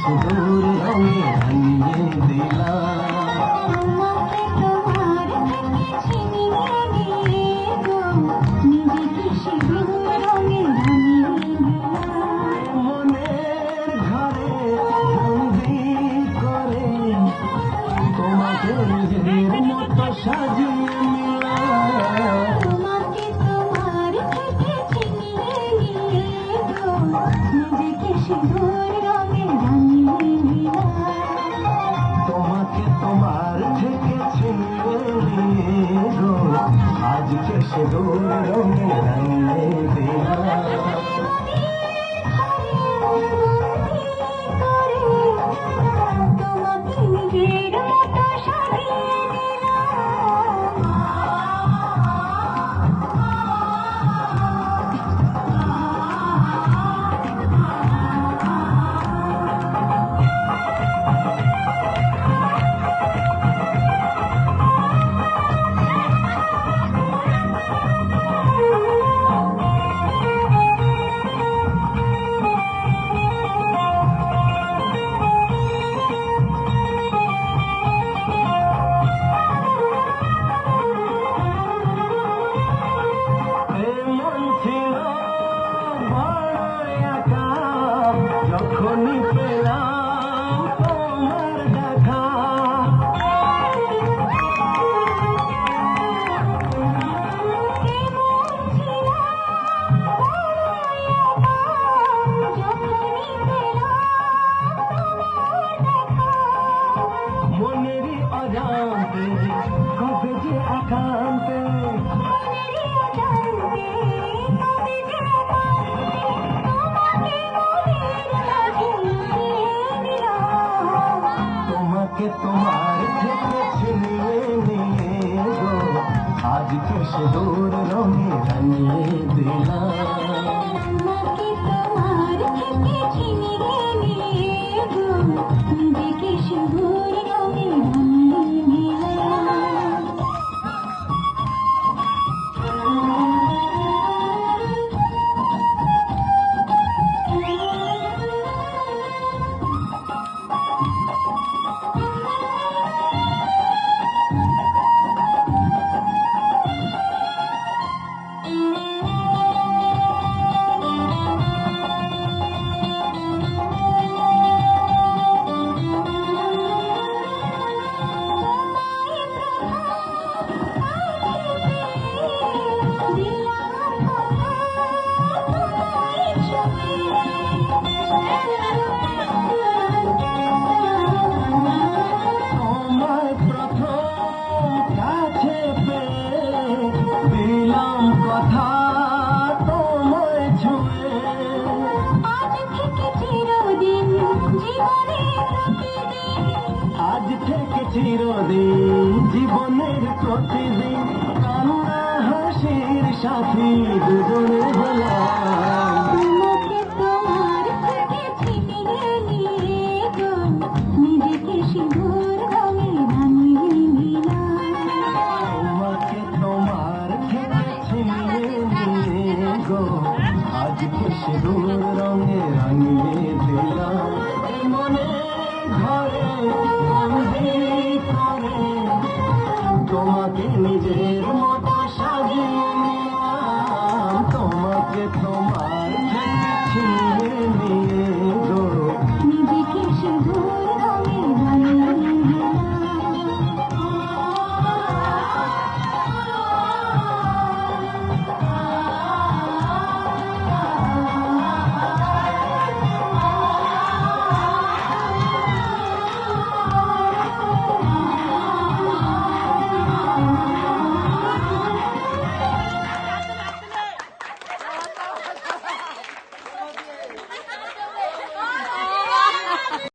সিঁদুর রঙে রাঙিয়ে দিলাম। মনের ঘরে বন্দি করে তোমাকে নিজের মতো সাজিয়ে নিলাম। তোমাকে তোমার থেকে ছিনিয়ে নিয়ে গো নিজেকে সিঁদুর রঙে রাঙিয়ে দিলাম। তোমাকে তোমার থেকে ছিনিয়ে নিয়ে গো আজকে সিঁদুর রঙে রাঙিয়ে দিলাম। তোমাকে নিজের মতো সাজিয়ে যখনই পেলাম তোমার দেখা মনেরই অজান্তে কবে যে একান্তে তোমাকে তোমার থেকে ছিনিয়ে নিয়ে গো আজকে সিঁদুর রঙে রাঙিয়ে দিলাম। তোমাকে তোমার থেকে ছিনিয়ে নিয়ে গো নিজেকে সিঁদুর রঙে রাঙিয়ে দিলাম। তোমায় প্রথম কাছে পেয়ে দিলাম কথা তোমায় ছুঁয়ে। আজ থেকে চিরদিন জীবনের প্রতিদিন আজ থেকে চিরদিন জীবনের প্রতিদিন কান্না হাসির সাথী দুজনে হলাম। তোমাকে তোমার থেকে ছিনিয়ে নিয়ে গো নিজেকে সিঁদুর রঙে রাঙিয়ে দিলাম। তোমাকে তোমার থেকে ছিনিয়ে নিয়ে গো আজকে সিঁদুর রঙে রাঙিয়ে দিলাম। মনে ঘরে বন্দি করে তোমাকে নিজের মতো